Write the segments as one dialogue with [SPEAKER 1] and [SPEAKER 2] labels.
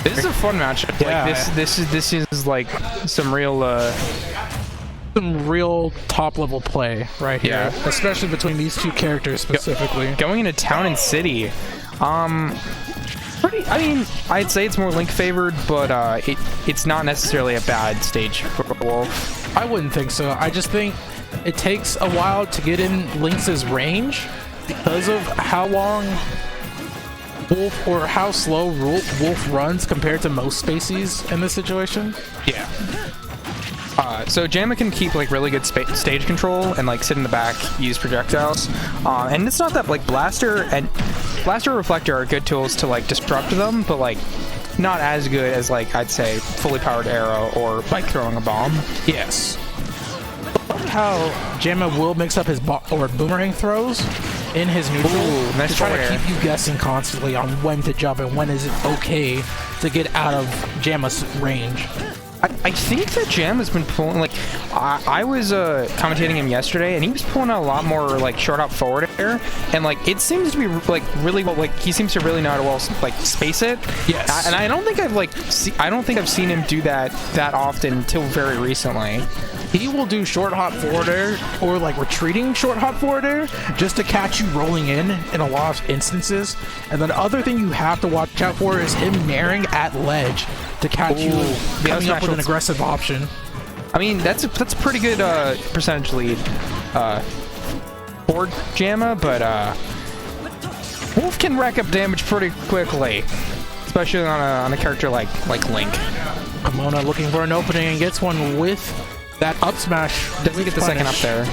[SPEAKER 1] This is a fun matchup.
[SPEAKER 2] Yeah.
[SPEAKER 1] Like this is like some real
[SPEAKER 2] top level play right here,
[SPEAKER 1] Yeah.
[SPEAKER 2] especially between these two characters specifically.
[SPEAKER 1] going into town and city. Pretty. I mean, I'd say it's more Link favored, but it's not necessarily a bad stage for Wolf.
[SPEAKER 2] I wouldn't think so. I just think it takes a while to get in Link's range because of how long Wolf or how slow Wolf runs compared to most species in this situation.
[SPEAKER 1] Yeah. So JAMA can keep like really good stage control and like sit in the back, use projectiles, and it's not that like Blaster and Reflector are good tools to like disrupt them, but like not as good as like I'd say fully powered arrow or like throwing a bomb.
[SPEAKER 2] Yes. How JAMA will mix up his boomerang throws in his neutral
[SPEAKER 1] nice
[SPEAKER 2] to try
[SPEAKER 1] forward
[SPEAKER 2] to
[SPEAKER 1] air.
[SPEAKER 2] keep you guessing constantly on when to jump and when is it okay to get out of JAMA's range.
[SPEAKER 1] I think that JAMA's been pulling like I was commentating him yesterday, and he was pulling out a lot more like short hop forward air, and like it seems to be like really well, like he seems to really know how to well like space it.
[SPEAKER 2] Yes.
[SPEAKER 1] And I don't think I've seen him do that often until very recently.
[SPEAKER 2] He will do short hop forward air or like retreating short hop forward air just to catch you rolling in a lot of instances. And then the other thing you have to watch out for is him naring at ledge to catch you coming up with an aggressive option.
[SPEAKER 1] I mean, that's a pretty good percentage lead for JAMA, but Wolf can rack up damage pretty quickly, especially on a character like Link.
[SPEAKER 2] Comona looking for an opening and gets one with that up smash.
[SPEAKER 1] Doesn't get the second up there.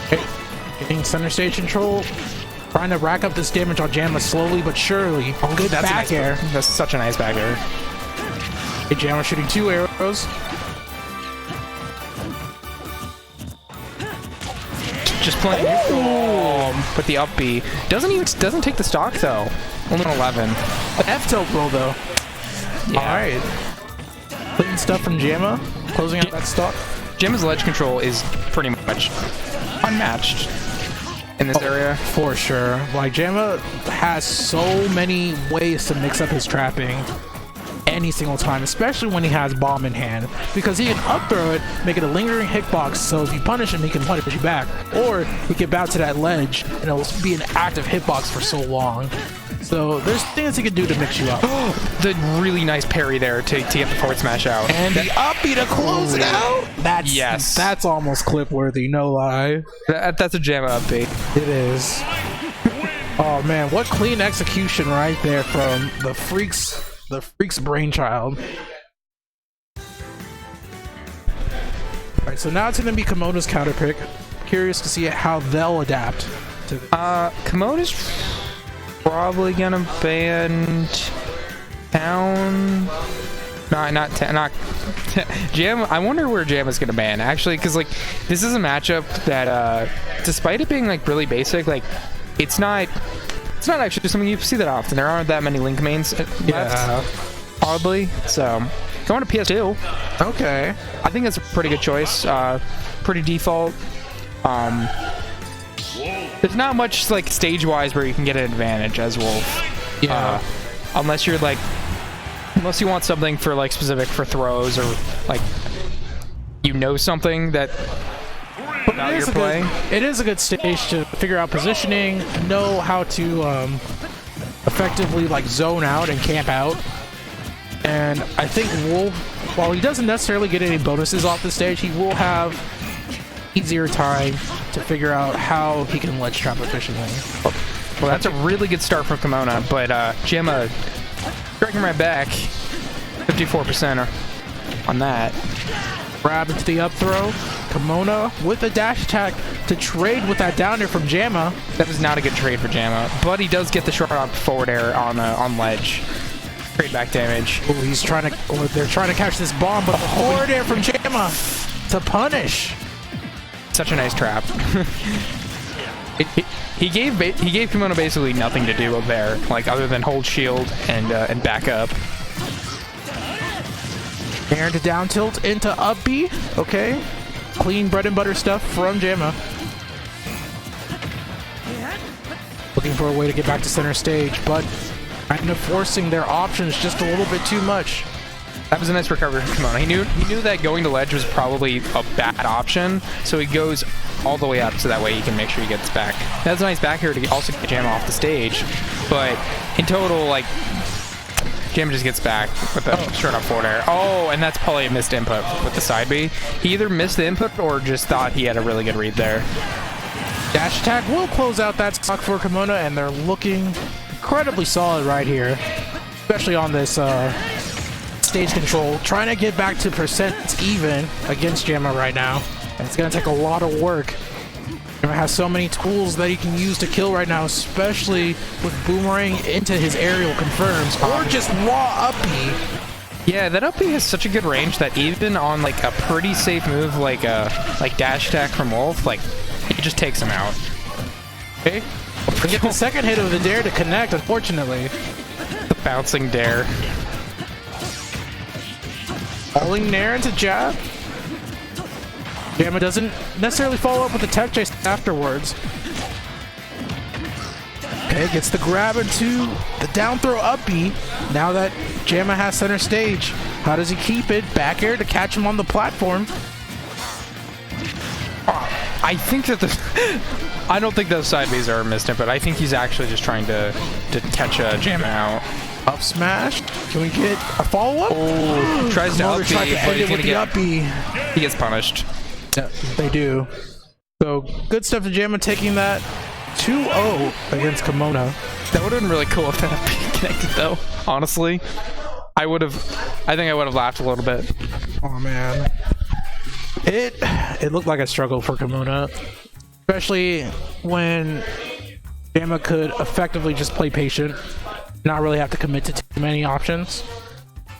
[SPEAKER 2] Okay. Getting center stage control. Trying to rack up this damage on JAMA slowly but surely.
[SPEAKER 1] Oh,
[SPEAKER 2] good
[SPEAKER 1] that's
[SPEAKER 2] back air.
[SPEAKER 1] That's such a nice back air.
[SPEAKER 2] Okay, JAMA shooting 2 arrows.
[SPEAKER 1] Just playing with the up B. Doesn't take the stock though. Only an 11.
[SPEAKER 2] An F tilt roll though.
[SPEAKER 1] Yeah.
[SPEAKER 2] All right. Clean stuff from JAMA. Closing out that stock.
[SPEAKER 1] JAMA's ledge control is pretty much unmatched in this area.
[SPEAKER 2] For sure. Like, JAMA has so many ways to mix up his trapping any single time, especially when he has bomb in hand, because he can up throw it, make it a lingering hitbox, so if you punish him, he can punish you back, or he can bounce to that ledge and it'll be an active hitbox for so long. So there's things he can do to mix you up.
[SPEAKER 1] The really nice parry there to get the forward smash out.
[SPEAKER 2] And the up B to close it out. That's almost clip worthy, no lie.
[SPEAKER 1] That's a JAMA up B.
[SPEAKER 2] It is. Oh man, what clean execution right there from the Freak's brainchild. Alright, so now it's gonna be Komona's counter pick. Curious to see how they'll adapt to this.
[SPEAKER 1] Komona's probably gonna ban town. Not JAMA. I wonder where JAMA's gonna ban actually, because like this is a matchup that despite it being like really basic, like it's not actually something you see that often. There aren't that many Link mains left, oddly. So going to PS2.
[SPEAKER 2] Okay,
[SPEAKER 1] I think that's a pretty good choice. Pretty default. There's not much like stage-wise where you can get an advantage as Wolf.
[SPEAKER 2] Yeah.
[SPEAKER 1] Unless you want something for like specific for throws or like something that about your play.
[SPEAKER 2] It is a good stage to figure out positioning, know how to effectively like zone out and camp out. And I think Wolf, while he doesn't necessarily get any bonuses off the stage, he will have easier time to figure out how he can ledge trap efficiently.
[SPEAKER 1] Well, that's a really good start from Comona, but JAMA dragging right back, 54% on that.
[SPEAKER 2] Grab into the up throw. Comona with a dash attack to trade with that down air from JAMA.
[SPEAKER 1] That is not a good trade for JAMA, but he does get the short hop forward air on ledge. Trade back damage.
[SPEAKER 2] Oh, they're trying to catch this bomb, but the forward air from JAMA to punish.
[SPEAKER 1] Such a nice trap. He gave Comona basically nothing to do up there, like other than hold shield and back up.
[SPEAKER 2] Air into down tilt into up B. Okay. Clean bread and butter stuff from JAMA. Looking for a way to get back to center sage, but kind of forcing their options just a little bit too much.
[SPEAKER 1] That was a nice recovery from Comona. He knew that going to ledge was probably a bad option, so he goes all the way up so that way he can make sure he gets back. That's a nice back here to also get JAMA off the stage, but in total, like, JAMA just gets back with the short up forward air. Oh, and that's probably a missed input with the side B. He either missed the input or just thought he had a really good read there.
[SPEAKER 2] Dash attack will close out that stock for Comona, and they're looking incredibly solid right here, especially on this stage control, trying to get back to percent even against JAMA right now. And it's going to take a lot of work. JAMA has so many tools that he can use to kill right now, especially with boomerang into his aerial confirms, or just raw up B.
[SPEAKER 1] Yeah, that up B has such a good range that even on like a pretty safe move like dash attack from Wolf, like it just takes him out.
[SPEAKER 2] Okay, we get the second hit of the dare to connect, unfortunately.
[SPEAKER 1] The bouncing dare.
[SPEAKER 2] Falling Nair into jab. JAMA doesn't necessarily follow up with the tech chase afterwards. Okay, gets the grab into the down throw up B. Now that JAMA has center stage, how does he keep it? Back air to catch him on the platform.
[SPEAKER 1] I think that I don't think those side Bs are missed, but I think he's actually just trying to catch JAMA out.
[SPEAKER 2] Up smash. Can we get a follow-up?
[SPEAKER 1] Oh, tries to up B,
[SPEAKER 2] but he's gonna get up B.
[SPEAKER 1] He gets punished.
[SPEAKER 2] Yeah, they do. So good stuff to JAMA taking that 2-0 against Comona.
[SPEAKER 1] That would have been really cool if that up B connected though. Honestly, I think I would have laughed a little bit.
[SPEAKER 2] Oh man. It looked like a struggle for Comona, especially when JAMA could effectively just play patient, not really have to commit to too many options,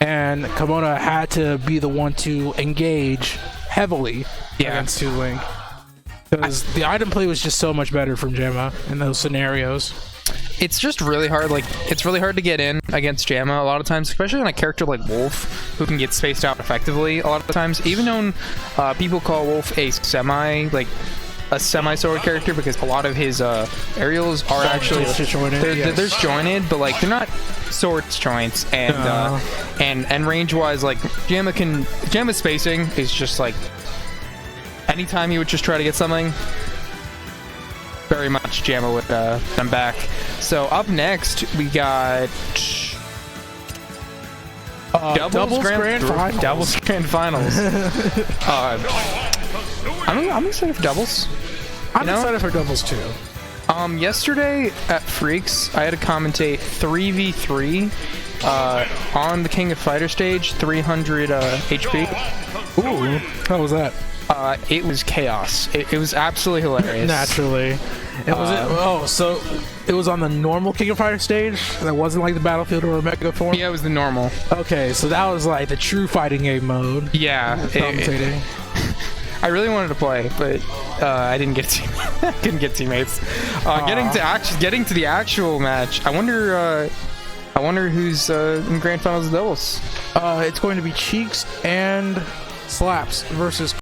[SPEAKER 2] and Comona had to be the one to engage heavily against TLOC, because the item play was just so much better from JAMA in those scenarios.
[SPEAKER 1] It's just really hard. Like, it's really hard to get in against JAMA a lot of times, especially on a character like Wolf, who can get spaced out effectively a lot of the times. Even though people call Wolf a semi-sword character, because a lot of his aerials are actually they're jointed, but like they're not swords joints. And range-wise, like JAMA spacing is just like anytime he would just try to get something, very much JAMA would come back. So up next we got doubles grand finals. I'm excited for doubles.
[SPEAKER 2] I'm excited for doubles too.
[SPEAKER 1] Yesterday at Freaks, I had to commentate 3v3 on the King of Fighter stage, 300 HP.
[SPEAKER 2] Ooh, how was that?
[SPEAKER 1] It was chaos. It was absolutely hilarious.
[SPEAKER 2] Naturally. So it was on the normal King of Fighter stage? That wasn't like the Battlefield or Omega form?
[SPEAKER 1] Yeah, it was the normal.
[SPEAKER 2] Okay, so that was like the true fighting game mode.
[SPEAKER 1] Yeah.
[SPEAKER 2] Commentating.
[SPEAKER 1] I really wanted to play, but I didn't get teammates. Getting to the actual match. I wonder who's in grand finals of doubles.
[SPEAKER 2] It's going to be Cheeks and Slaps versus